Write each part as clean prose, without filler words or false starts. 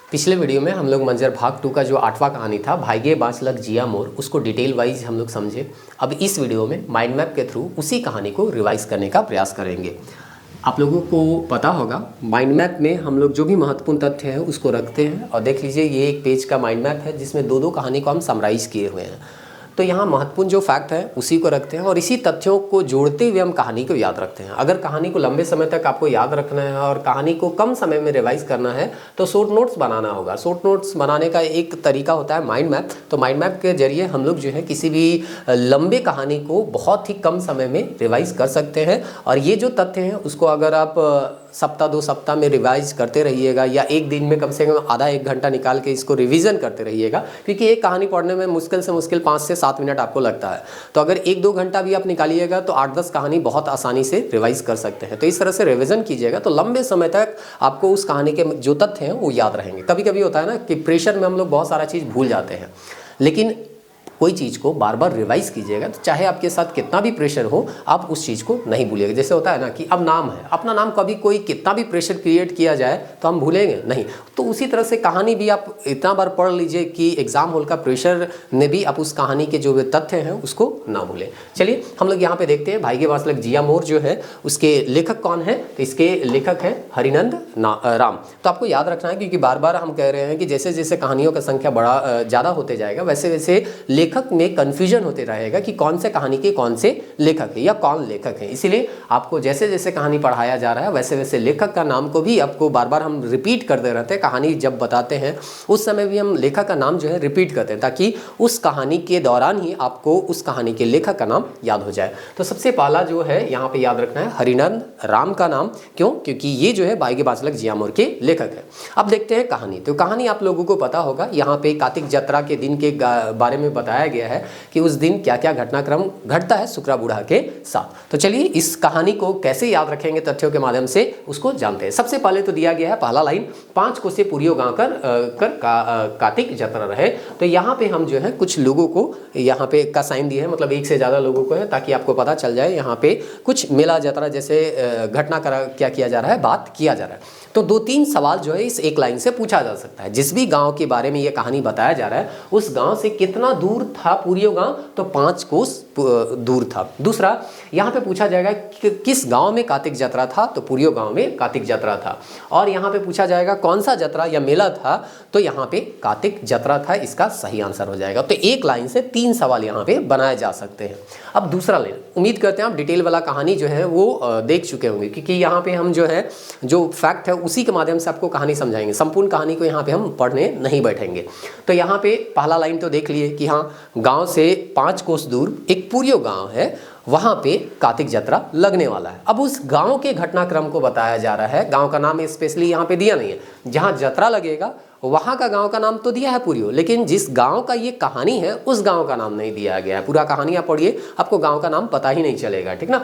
पिछले वीडियो में हम लोग मंजर भाग 2 का जो 8वां कहानी था भाईगे बाँच लग जिया मोर, उसको डिटेल वाइज हम लोग समझे। अब इस वीडियो में माइंड मैप के थ्रू उसी कहानी को रिवाइज करने का प्रयास करेंगे। आप लोगों को पता होगा माइंड मैप में हम लोग जो भी महत्वपूर्ण तथ्य है उसको रखते हैं। और देख लीजिए ये एक पेज का माइंड मैप है जिसमें दो कहानी को हम समराइज किए हुए हैं। तो यहाँ महत्वपूर्ण जो फैक्ट है उसी को रखते हैं और इसी तथ्यों को जोड़ते हुए हम कहानी को याद रखते हैं। अगर कहानी को लंबे समय तक आपको याद रखना है और कहानी को कम समय में रिवाइज करना है तो शॉर्ट नोट्स बनाना होगा। शॉर्ट नोट्स बनाने का एक तरीका होता है माइंड मैप। तो माइंड मैप के जरिए हम लोग जो है किसी भी लंबे कहानी को बहुत ही कम समय में रिवाइज कर सकते हैं। और ये जो तथ्य हैं उसको अगर आप सप्ताह 2 सप्ताह में रिवाइज करते रहिएगा या एक दिन में कम से कम आधा 1 घंटा निकाल के इसको रिवीजन करते रहिएगा, क्योंकि एक कहानी पढ़ने में मुश्किल से मुश्किल 5 से 7 मिनट आपको लगता है। तो अगर 1-2 घंटा भी आप निकालिएगा तो 8-10 कहानी बहुत आसानी से रिवाइज कर सकते हैं। तो इस तरह से रिवीजन कीजिएगा तो लंबे समय तक आपको उस कहानी के जो तथ्य हैं वो याद रहेंगे। कभी कभी होता है ना कि प्रेशर में हम लोग बहुत सारा चीज़ भूल जाते हैं, लेकिन कोई चीज़ को बार बार रिवाइज कीजिएगा तो चाहे आपके साथ कितना भी प्रेशर हो आप उस चीज़ को नहीं भूलिएगा। जैसे होता है ना कि अब नाम है, अपना नाम कभी कोई कितना भी प्रेशर क्रिएट किया जाए तो हम भूलेंगे नहीं। तो उसी तरह से कहानी भी आप इतना बार पढ़ लीजिए कि एग्जाम हॉल का प्रेशर में भी आप उस कहानी के जो तथ्य हैं उसको ना भूलें। चलिए हम लोग यहाँ पे देखते हैं भाईगे बाँच लग जिया मोर जो है उसके लेखक कौन है। तो इसके लेखक हैं हरिनंद राम। तो आपको याद रखना है क्योंकि बार बार हम कह रहे हैं कि जैसे जैसे कहानियों का संख्या ज़्यादा होते जाएगा वैसे वैसे लेखक में कन्फ्यूजन होते रहेगा कि कौन से कहानी के कौन से लेखक है या कौन लेखक है। इसीलिए आपको जैसे जैसे कहानी पढ़ाया जा रहा है वैसे वैसे लेखक का नाम को भी आपको बार बार हम रिपीट करते रहते हैं। कहानी जब बताते हैं उस समय भी हम लेखक का नाम जो है रिपीट करते हैं ताकि उस कहानी के दौरान ही आपको उस कहानी के लेखक का नाम याद हो जाए। तो सबसे पहला जो है यहाँ पे याद रखना है हरिनंद राम का नाम। क्यों? क्योंकि ये जो है भाईगे बाँच लग जिया मोर के लेखक है। अब देखते हैं कहानी। तो कहानी आप लोगों को पता होगा, यहाँ पे कार्तिक जत्रा के दिन के बारे में बताया गया है कि उस दिन क्या क्या घटनाक्रम घटता है सुकरा बूढ़ा के साथ। तो चलिए इस कहानी को कैसे याद रखेंगे तथ्यों के माध्यम से उसको जानते हैं। सबसे पहले तो दिया गया है पहला लाइन 5 कोसे पुरियो गाँव कर कार्तिक जत्रा रहे। तो यहाँ पे हम जो है कुछ लोगों को यहाँ पे का साइन दिया है, मतलब एक से ज़्यादा लोगों को है ताकि आपको पता चल जाए यहाँ पे कुछ मेला जत्रा जैसे घटना क्या किया जा रहा है, बात किया जा रहा है। तो 2-3 सवाल जो है इस एक लाइन से पूछा जा सकता है। जिस भी गांव के बारे में ये कहानी बताया जा रहा है उस गांव से कितना दूर था पुरियो गांव, तो 5 कोस दूर था। दूसरा यहाँ पे पूछा जाएगा कि किस गांव में कार्तिक जत्रा था, तो पुरियो गांव में कार्तिक जत्रा था। और यहाँ पे पूछा जाएगा कौन सा जत्रा या मेला था, तो यहाँ पे कार्तिक जत्रा था, इसका सही आंसर हो जाएगा। तो एक लाइन से 3 सवाल यहाँ पे बनाए जा सकते हैं। अब दूसरा लाइन, उम्मीद करते हैं आप डिटेल वाला कहानी जो है वो देख चुके होंगे, क्योंकि यहाँ पे हम जो है जो फैक्ट है उसी के माध्यम से आपको कहानी समझाएंगे। संपूर्ण कहानी को यहाँ पे हम पढ़ने नहीं बैठेंगे। तो यहाँ पे पहला लाइन तो देख लिए कि हाँ गांव से 5 कोस दूर एक पुरियो गांव है, वहाँ पे कार्तिक जत्रा लगने वाला है। अब उस गांव के घटनाक्रम को बताया जा रहा है। गांव का नाम स्पेशली यहाँ पे दिया नहीं है, जहाँ जत्रा लगेगा वहाँ का गांव का नाम तो दिया है पुरियो, लेकिन जिस गांव का ये कहानी है उस गांव का नाम नहीं दिया गया है। पूरा कहानी आप पढ़िए, आपको गांव का नाम पता ही नहीं चलेगा, ठीक ना।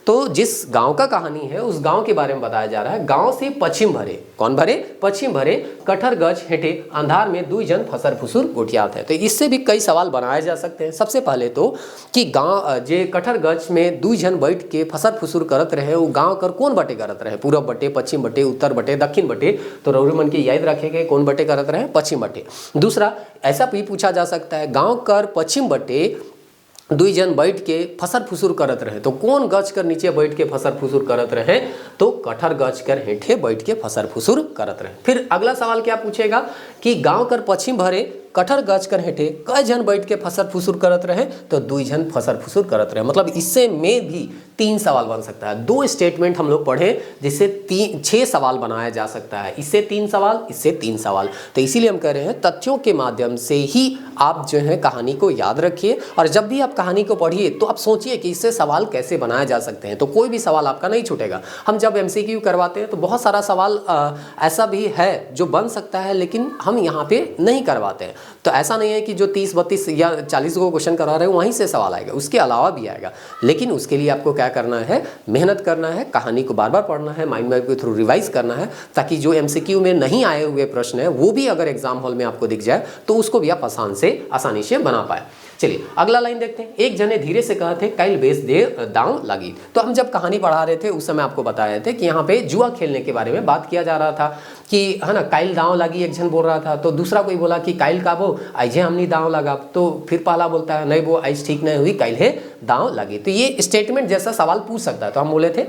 तो जिस गांव का कहानी है उस गांव के बारे में बताया जा रहा है। गांव से पश्चिम भरे, कौन भरे? पश्चिम भरे कठर गज हेठे अंधार में 2 जन फसर फुसुर गोठियात है। तो इससे भी कई सवाल बनाए जा सकते हैं। सबसे पहले तो कि गाँव जे कठर गज में 2 जन बैठ के फसर फुसुर करत रहे, वो गाँव कर कौन बटे करत रहे? पूरब बटे, पश्चिम बटे, उत्तर बटे, दक्षिण बटे। तो रौरी मन के याद रखेंगे कौन बटे करत रहे? पश्चिम बटे। दूसरा ऐसा भी पूछा जा सकता है गांव कर पश्चिम बटे 2 जन बैठ के फसर फुसुर करत रहे, तो कौन गच कर नीचे बैठ के फसर फुसुर करत रहे? तो कठर गच कर हेठे बैठ के फसर फुसुर करत रहे। फिर अगला सवाल क्या पूछेगा कि गांव कर पश्चिम भरे कठर गच कर हेठे कई जन बैठ के फसर फुसुर करत रहे? तो 2 जन फसर फुसुर करत रहे। मतलब इससे में भी 3 सवाल बन सकता है। 2 स्टेटमेंट हम लोग पढ़े जिससे 6 सवाल बनाया जा सकता है। इससे 3 सवाल, इससे 3 सवाल। तो इसीलिए हम कह रहे हैं तथ्यों के माध्यम से ही आप जो है कहानी को याद रखिए और जब भी आप कहानी को पढ़िए तो आप सोचिए कि इससे सवाल कैसे बनाए जा सकते हैं। तो कोई भी सवाल आपका नहीं छूटेगा। हम जब MCQ करवाते हैं तो बहुत सारा सवाल ऐसा भी है जो बन सकता है, लेकिन हम यहाँ पे नहीं करवाते हैं। तो ऐसा नहीं है कि जो 30-32 या 40 को क्वेश्चन करा रहे हैं वहीं से सवाल आएगा, उसके अलावा भी आएगा। लेकिन उसके लिए आपको क्या करना है? मेहनत करना है, कहानी को बार बार पढ़ना है, माइंड मैप के थ्रू रिवाइज करना है, ताकि जो MCQ में नहीं आए हुए प्रश्न है वो भी अगर एग्जाम हॉल में आपको दिख जाए तो उसको भी आप आसानी से बना पाए। चलिए अगला लाइन देखते हैं। एक जने धीरे से कहते कल बेस दे दांव लगी। तो हम जब कहानी पढ़ा रहे थे उस समय आपको बताए थे कि यहाँ पे जुआ खेलने के बारे में बात किया जा रहा था कि है ना, काइल दांव लगी एक जन बोल रहा था, तो दूसरा कोई बोला कि काइल का वो आइजे हमने दांव लगा, तो फिर पहला बोलता है नहीं वो आइज ठीक नहीं हुई, काइल है दांव लगी। तो ये स्टेटमेंट जैसा सवाल पूछ सकता है। तो हम बोले थे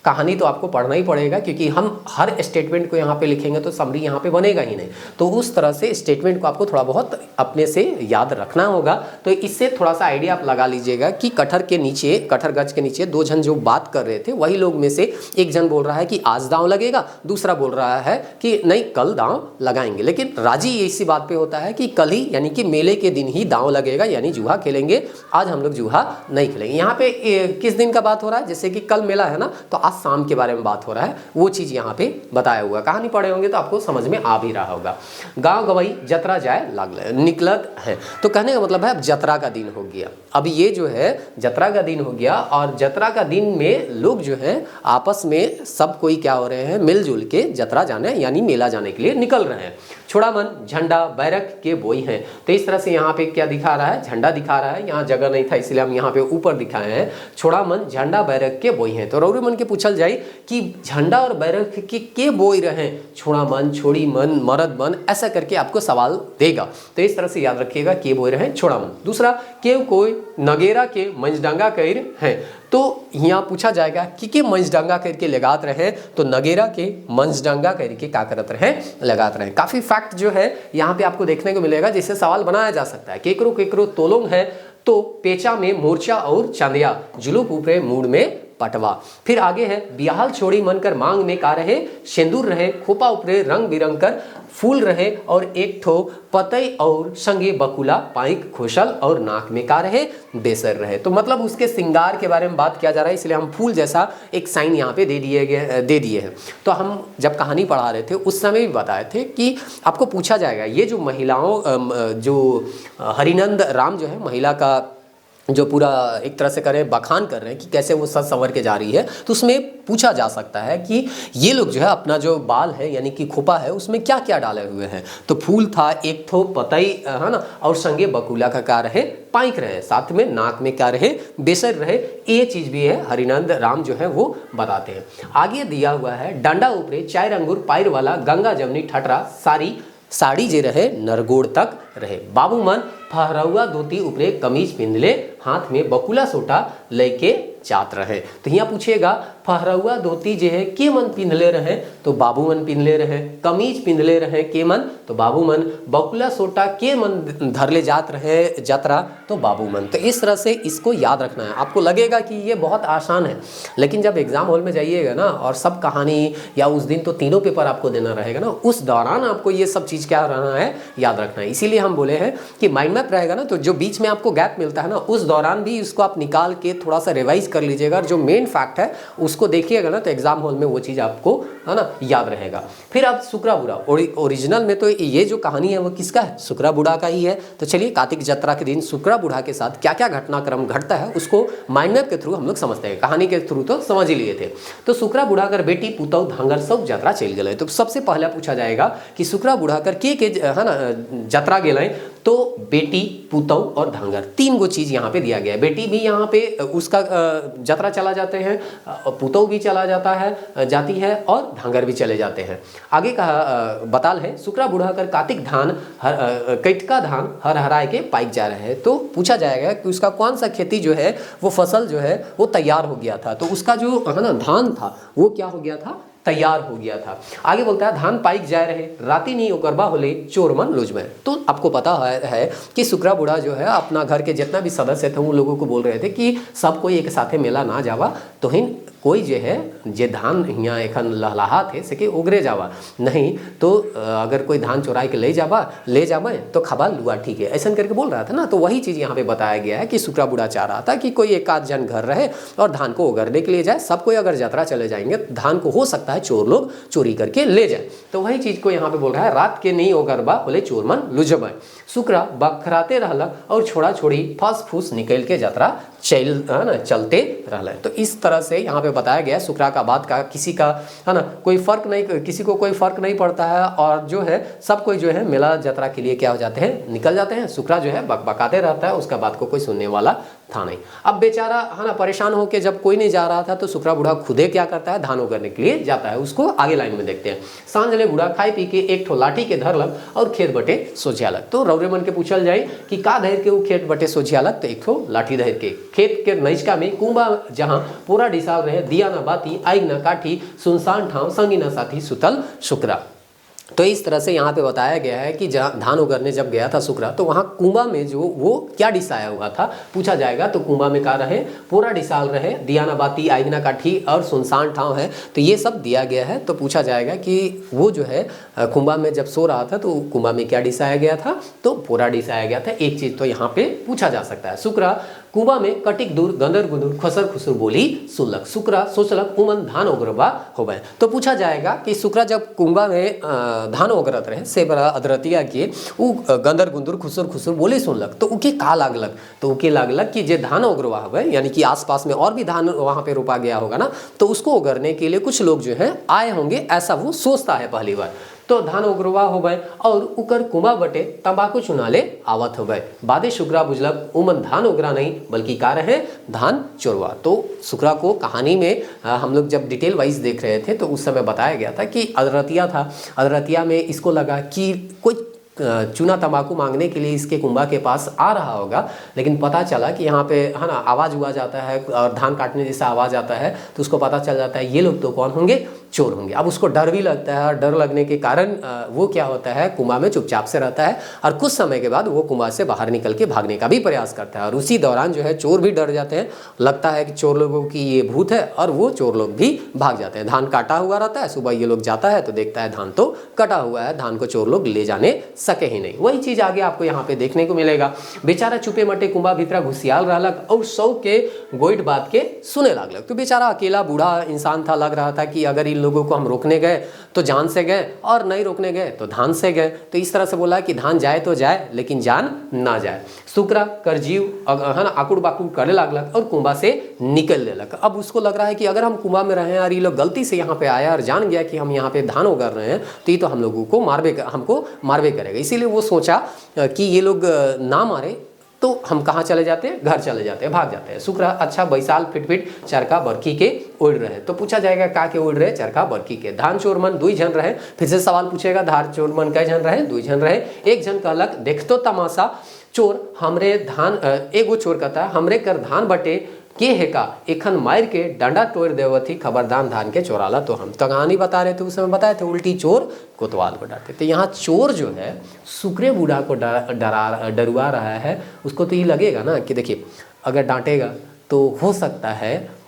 कहानी तो आपको पढ़ना ही पड़ेगा, क्योंकि हम हर स्टेटमेंट को यहाँ पे लिखेंगे तो समरी यहाँ पे बनेगा ही नहीं। तो उस तरह से स्टेटमेंट को आपको थोड़ा बहुत अपने से याद रखना होगा। तो इससे थोड़ा सा आइडिया आप लगा लीजिएगा कि कटहर के नीचे, कटहर गज के नीचे दो जन जो बात कर रहे थे वही लोग में से एक जन बोल रहा है कि आज दांव लगेगा, दूसरा बोल रहा है कि नहीं कल दांव लगाएंगे। लेकिन राजी इसी बात पे होता है कि कल ही यानी कि मेले के दिन ही दांव लगेगा, यानी जुआ खेलेंगे, आज हम लोग जुआ नहीं खेलेंगे। यहाँ पे किस दिन का बात हो रहा है, जैसे कि कल मेला है ना, तो शाम के बारे में बात हो रहा है, वो चीज यहाँ पे बताया हुआ। कहानी पढ़े होंगे तो आपको समझ में आ भी रहा होगा। गांव गवई जतरा जाए लागल निकलत है। तो कहने का मतलब है अब जतरा का दिन हो गया। अब ये जो है जतरा का दिन हो गया, और जतरा का दिन में लोग जो है आपस में सब कोई क्या हो रहे हैं, मिलजुल के जतरा जाने यानी मेला जाने के लिए निकल रहे हैं। छोड़ा मन झंडा बैरक के बोई हैं। तो इस तरह से यहाँ पे क्या दिखा रहा है, झंडा दिखा रहा है। यहाँ जगह नहीं था इसलिए हम यहाँ पे ऊपर दिखाए हैं। छोड़ा मन झंडा बैरक के बोई हैं। तो रौरे मन के पूछल जाए कि झंडा और बैरक के बोई रहे, छोड़ा मन, छोड़ी मन, मरद मन, ऐसा करके आपको सवाल देगा। तो इस तरह से याद रखिएगा के बोई रहे, छोड़ा मन। दूसरा के कोई नगेरा के मंजडंगा कर हैं। तो यहाँ पूछा जाएगा कि मंजडंगा करके लगात रहे, तो नगेरा के मंजडंगा करके क्या करत रहे, लगात रहे। काफी फैक्ट जो है यहाँ पे आपको देखने को मिलेगा जिससे सवाल बनाया जा सकता है। केकरो केकरो तोलोंग है, तो पेचा में मोर्चा और चांदिया, जुलूक ऊपरे मूड में पटवा। फिर आगे है बियाहल छोड़ी मन कर मांग में का रहे, सिंदूर रहे, खोपा ऊपरे रंग बिरंग कर फूल रहे, और एक ठो पतई और संगे बकुला पाइक खोशल, और नाक में का रहे, बेसर रहे। तो मतलब उसके श्रृंगार के बारे में बात किया जा रहा है, इसलिए हम फूल जैसा एक साइन यहाँ पे दे दिए हैं। तो हम जब कहानी पढ़ा रहे थे उस समय भी बताए थे कि आपको पूछा जाएगा ये जो महिलाओं, जो हरिनंद राम जो है महिला का जो पूरा एक तरह से करें बखान कर रहे हैं कि कैसे वो सज संवर के जा रही है, तो उसमें पूछा जा सकता है कि ये लोग जो है अपना जो बाल है यानी कि खोपा है उसमें क्या क्या डाले हुए हैं। तो फूल था, एक थो पतई है ना, और संगे बकुला का क्या रहे, पाइक रहे, साथ में नाक में क्या रहे, बेसर रहे। ये चीज भी है हरिनंद राम जो है वो बताते हैं। आगे दिया हुआ है डंडा ऊपरे चार अंगूर पायर वाला, गंगा जमनी ठटरा साड़ी जे रहे नरगोड़ तक रहे। बाबू मन फहरौआ धोती ऊपरे कमीज पिंधले, हाथ में बकुला सोटा लेके जात रहे। तो यहाँ पूछेगा फहरौआ धोती जे है के मन पिंधले रहे, तो बाबू मन पिंधले रहे। कमीज पिंधले रहे के मन, तो बाबू मन। बकुला सोटा के मन धरले जात रहे जतरा, तो बाबू मन। तो इस तरह से इसको याद रखना है। आपको लगेगा कि ये बहुत आसान है, लेकिन जब एग्जाम हॉल में जाइएगा ना और सब कहानी या उस दिन तो तीनों पेपर आपको देना रहेगा ना, उस दौरान आपको ये सब चीज़ क्या रहना है, याद रखना है। इसीलिए हम बोले हैं कि माइंड मैप रहेगा ना, तो जो बीच में आपको गैप मिलता है ना, उस दौरान भी इसको आप निकाल के थोड़ा सा रिवाइज कर लीजिएगा, और जो मेन फैक्ट है उसको देखिएगा ना, तो एग्जाम हॉल में वो चीज़ आपको है ना याद रहेगा। फिर अब सुकरा बुढ़ा, ओरिजिनल में तो ये जो कहानी है वो किसका है, सुकरा बुढ़ा का ही है। तो चलिए कार्तिक जत्रा के दिन सुकरा बुढ़ा के साथ क्या क्या घटनाक्रम घटता है उसको माइंड मैप के थ्रू हम लोग समझते हैं। कहानी के थ्रू तो समझ ही लिए थे। तो सुकरा बुढ़ा कर बेटी पुतौ धांगर सब जत्रा चल गए। तो सबसे पहले पूछा जाएगा कि सुकरा बुढ़ा कर के है ना जत्रा गए, तो बेटी पुतौ और धांगर तीन गो चीज यहाँ पे दिया गया है। बेटी भी यहाँ पे उसका जत्रा चला जाते हैं, पुतौ भी चला जाता है जाती है, और धांगर भी चले जाते हैं। आगे कहा बताल है सुकरा बुढ़ा कर कार्तिक धान कैटका धान हर हराए के पाइक जा रहे हैं। तो पूछा जाएगा कि उसका कौन सा खेती जो है वो फसल जो है वो तैयार हो गया था, तो उसका जो है ना धान था वो क्या हो गया था, तैयार हो गया था। आगे बोलता है धान पाइक जाए रहे राती नहीं ओकरबा होले चोर मन लुज में। तो आपको पता है कि सुकरा बुढ़ा जो है अपना घर के जितना भी सदस्य थे उन लोगों को बोल रहे थे कि सब कोई एक साथे मेला ना जावा, तो हिन कोई जो है जे धान यहाँ एखन लहलाहा थे से कि उगरे जावा नहीं, तो अगर कोई धान चुराई के ले जावे तो खबा लुआ ठीक है, ऐसा करके बोल रहा था ना। तो वही चीज़ यहाँ पे बताया गया है कि सुकरा बुढ़ा चाह रहा था कि कोई एक आध जन घर रहे और धान को उगरने के लिए जाए। सब कोई अगर यात्रा चले जाएंगे धान को हो सकता है चोर लोग चोरी करके ले जाए। तो वही चीज़ को यहाँ पे बोल रहा है रात के नहीं ओगरबा बोले चोर मन लुजब। सुकरा बखराते रहलक और छोड़ा छोड़ी फस फूस निकल के यात्रा चलते रहले। तो इस तरह से यहाँ पे बताया गया शुक्रा का बात का किसी का है ना कोई फर्क नहीं, किसी को कोई फर्क नहीं पड़ता है और जो है सब कोई जो है मेला जतरा के लिए क्या हो जाते हैं, निकल जाते हैं। शुक्रा जो है बकबकाते रहता है, उसका बात को कोई सुनने वाला था नहीं। अब बेचारा है ना परेशान होकर जब कोई नहीं जा रहा था तो शुक्रा बूढ़ा खुदे क्या करता है, धान करने के लिए जाता है। उसको आगे लाइन में देखते हैं। सांझ ले बूढ़ा खाई पी के एक ठो लाठी के धरलक और खेत बटे सोझियालक। तो रौरे मन के पूछल जाए कि का धैर के वो खेत बटे सोझियालक, तो एक ठो लाठी धैर के। खेत के नैचका में कुंबा जहाँ पूरा डिसाल रहे, दिया न बाती आग न काठी, सुनसान ठाव संगी न साथी सुतल शुक्रा। तो इस तरह से यहाँ पे बताया गया है कि जहाँ धान उगरने जब गया था शुक्रा तो वहाँ कुंबा में जो वो क्या डिसाया हुआ था पूछा जाएगा। तो कुंबा में क्या रहे, पूरा डिसाल रहे, दिया ना बाती आग ना काठी और सुनसान ठाव है, तो ये सब दिया गया है। तो पूछा जाएगा कि वो जो है कुंबा में जब सो रहा था तो कुंबा में क्या डिसाया गया था, तो पूरा डिसाया गया था। एक चीज़ तो यहाँ पे पूछा जा सकता है। शुक्रा कुंबा में कटिक दूर गंदर गुंदुर खसर खुसर बोली सुनलक, शुक्रा सोचलक उमन धान ओगरबा होबे। तो पूछा जाएगा कि शुक्रा जब कुंबा में धान ओगरत रहे से बड़ा अदरतिया के उ गंदर गुंदुर खुसर खुसर बोली सुनलक, तो उके का लागलक, तो उके लागलक कि जे धान ओगरवा होबे यानी कि आसपास में और भी धान वहाँ पे रोपा गया होगा ना, तो उसको ओगरने के लिए कुछ लोग जो है आए होंगे, ऐसा वो सोचता है पहली बार। तो धान उगरवा होबे और उकर कुंबा बटे तंबाकू चुनाले आवत होबे। बादे शुक्रा बुझलक उमन धान उगरा नहीं बल्कि का रहे धान चोरवा। तो शुक्रा को कहानी में हम लोग जब डिटेल वाइज देख रहे थे तो उस समय बताया गया था कि अदरतिया था, अदरतिया में इसको लगा कि कोई चूना तंबाकू मांगने के लिए इसके कुंबा के पास आ रहा होगा, लेकिन पता चला कि यहाँ पे है ना आवाज़ हुआ जाता है और धान काटने जैसा आवाज़ आता है, तो उसको पता चल जाता है ये लोग तो कौन होंगे, चोर होंगे। अब उसको डर भी लगता है और डर लगने के कारण वो क्या होता है कुंबा में चुपचाप से रहता है और कुछ समय के बाद वो कुंबा से बाहर निकल के भागने का भी प्रयास करता है। और उसी दौरान जो है चोर भी डर जाते हैं, लगता है कि चोर लोगों की ये भूत है और वो चोर लोग भी भाग जाते हैं। धान काटा हुआ रहता है, सुबह ये लोग जाता है तो देखता है धान तो कटा हुआ है, धान को चोर लोग ले जाने सके ही नहीं। वही चीज़ आगे आपको यहाँ पे देखने को मिलेगा। बेचारा चुपे मटे कुंबा भीतरा घुसियाल रहलक और सौ के गोइट बात के सुने लागलक। तो बेचारा अकेला बूढ़ा इंसान था, लग रहा था कि अगर इन लोगों को हम रोकने गए तो जान से गए और नहीं रोकने गए तो धान से गए। तो इस तरह से बोला कि धान जाए तो जाए लेकिन जान ना जाए। शुक्रा करजीव है ना आकुड़ बाकुड़ करे लागलक और कुंबा से निकल लेलक। अब उसको लग रहा है कि अगर हम कुंबा में रहे और ये लोग गलती से यहाँ पे आया और जान गया कि हम यहाँ पे धान उगा रहे हैं तो ये तो हम लोगों को हमको मारबे करेगा। इसीलिए वो सोचा कि ये लोग ना मारे तो हम कहाँ चले जाते हैं, घर चले जाते हैं, भाग जाते हैं। शुक्रा अच्छा बैसाल फिट चरखा बरखी के उड़ रहे। तो पूछा जाएगा का के उड़ रहे, चरखा बरखी के। धान चोर मन 2 जन रहे। फिर से सवाल पूछेगा धान चोर मन कै जन रहे, 2 जन रहे। एक जन कहलक देखतो तमाशा चोर हमरे धान, एगो चोर कहता हमरे कर धान बटे के है का एखन मार के डंडा तोड़ देवथी खबरदार धान के चोराला। तो हम तो कहानी बता रहे थे उस समय, बताए थे उल्टी चोर कोतवाल को डरते। तो यहाँ चोर जो है शुक्रे बूढ़ा को डरवा रहा है। उसको तो ये लगेगा ना कि देखिए अगर डांटेगा तो हो सकता है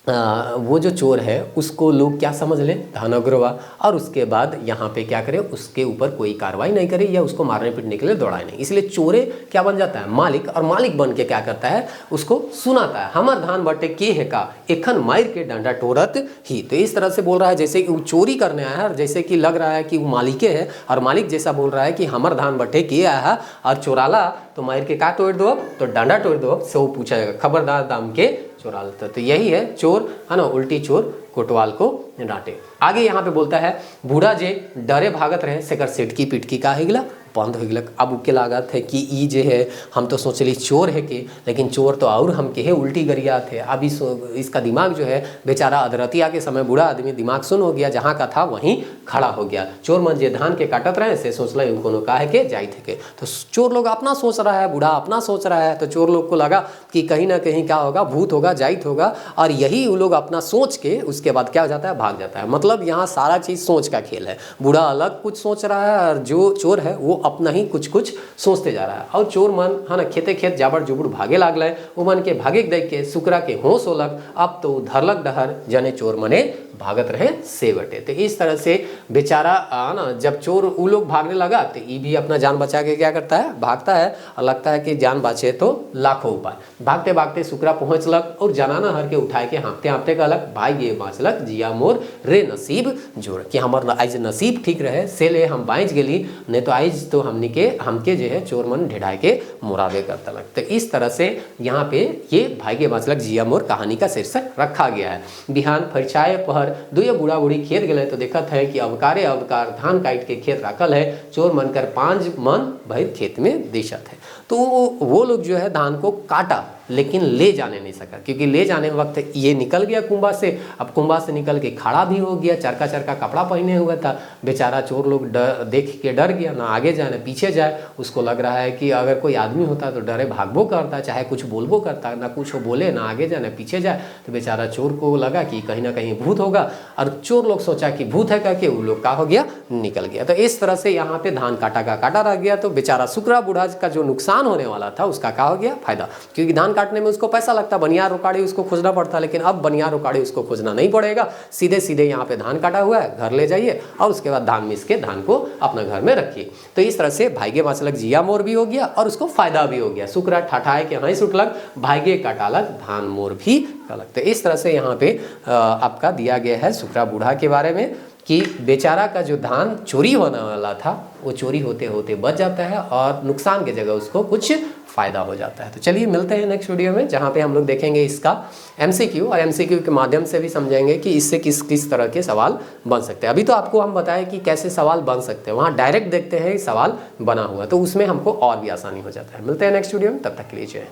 वो जो चोर है उसको लोग क्या समझ लें, धान उगरवा, और उसके बाद यहाँ पे क्या करे उसके ऊपर कोई कार्रवाई नहीं करे या उसको मारने पीटने के लिए दौड़ाए नहीं। इसलिए चोरे क्या बन जाता है मालिक, और मालिक बन के क्या करता है उसको सुनाता है हमार धान बटे के है का एखन मार के डंडा टोरत ही। तो इस तरह से बोल रहा है जैसे कि वो चोरी करने आया है और जैसे कि लग रहा है कि वो मालिके है और मालिक जैसा बोल रहा है कि हमार धान बटे के आया है और चोराला तो मार के का तोड़ दो, तो डंडा तोड़ दो। से वो पूछा जाएगा खबरदार दाम के चोरा लेता। तो यही है चोर है ना, उल्टी चोर कोतवाल को डांटे। आगे यहाँ पे बोलता है बूढ़ा जे डरे भागत रहे सेकर सिटकी पिटकी का हिगला बंद हो गलक। अब उके लागत है कि ई जे है हम तो सोचली चोर है के, लेकिन चोर तो और हम के है उल्टी गरिया थे। अब इसका दिमाग जो है बेचारा अदरतिया के समय बूढ़ा आदमी दिमाग सुन हो गया, जहाँ का था वहीं खड़ा हो गया। चोर मन जे धान के काटत रहे से सोच ले उनको का है के जाई थे के। तो चोर लोग अपना सोच रहा है, बूढ़ा अपना सोच रहा है। तो चोर लोग को लगा कि कहीं ना कहीं क्या होगा, भूत होगा, जाइत होगा, और यही वो लोग अपना सोच के उसके बाद क्या हो जाता है, भाग जाता है। मतलब यहाँ सारा चीज़ सोच का खेल है। बूढ़ा अलग कुछ सोच रहा है और जो चोर है वो अपना ही कुछ कुछ सोचते जा रहा है। और चोर मन है ना खेते खेत जाबड़ जुबड़ भागे लागल। वो मन के भागे देख के शुक्रा के होश होलक। अब तो धरलक डहर जने चोर मने भागत रहे से बटे। तो इस तरह से बेचारा ना जब चोर वो लोग भागने लगा तो ये भी अपना जान बचा के क्या करता है, भागता है। और लगता है कि जान बचे तो लाखों उपाय। भागते भागते शुक्रा पहुँचलक और जनाना हर के उठाए के हाँपते हाँपते कहलक भाई ये बाँचलक जिया मोर रे नसीब जोड़, कि हमार आज नसीब ठीक रहे से ले हम बाँच गेली, नहीं तो आज तो हमके जो है चोर मन ढिढाए के मुरादे करता लग। तो इस तरह से यहाँ पे ये भाग्य बाँचलक जिया मोर कहानी का शीर्षक रखा गया है। बिहान फरिछाए पहर दुए बूढ़ा बूढ़ी खेत गए तो देखत है कि अवकारे अवकार धान काट के खेत रखल है, चोर मन कर 5 मन भर खेत में दिशत है। तो वो लोग जो है धान को काटा लेकिन ले जाने नहीं सका, क्योंकि ले जाने वक्त ये निकल गया कुंभा से। अब कुंभा से निकल के खड़ा भी हो गया, चरका चरका कपड़ा पहने हुआ था। बेचारा चोर लोग देख के डर गया, ना आगे जाए ना पीछे जाए। उसको लग रहा है कि अगर कोई आदमी होता तो डरे भागबो करता, चाहे कुछ बोलबो करता, ना कुछ बोले ना आगे जाए ना पीछे जाए। तो बेचारा चोर को लगा कि कहीं ना कहीं भूत होगा, और चोर लोग सोचा कि भूत है करके वो लोग का हो गया, निकल गया। तो इस तरह से यहाँ पे धान काटा का काटा रह गया। तो बेचारा सुकरा बूढ़ा का जो नुकसान होने वाला था उसका क्या हो गया, फायदा। क्योंकि धान काटने में उसको पैसा लगता, बनियार रुकाड़ी उसको खोजना पड़ता, लेकिन अब बनियार रुकाड़ी उसको खोजना नहीं पड़ेगा। सीधे सीधे यहाँ पे धान काटा हुआ है, घर ले जाइए और उसके बाद धान मिस के धान को अपना घर में रखिए। तो इस तरह से भाग्य बाँचलक जिया मोर भी हो गया और उसको फायदा भी हो गया। सुकरा ठाठाए के हंस उठलक, भाग्य काटालक धान मोर भी कलक। तो इस तरह से यहाँ पे आपका दिया गया है सुकरा बूढ़ा के बारे में कि बेचारा का जो धान चोरी होने वाला था वो चोरी होते होते बच जाता है और नुकसान की जगह उसको कुछ फ़ायदा हो जाता है। तो चलिए मिलते हैं नेक्स्ट वीडियो में, जहाँ पे हम लोग देखेंगे इसका MCQ और MCQ के माध्यम से भी समझेंगे कि इससे किस किस तरह के सवाल बन सकते हैं। अभी तो आपको हम बताएं कि कैसे सवाल बन सकते हैं, वहाँ डायरेक्ट देखते हैं सवाल बना हुआ, तो उसमें हमको और भी आसानी हो जाता है। मिलते हैं नेक्स्ट वीडियो में, तब तक के लिए जय।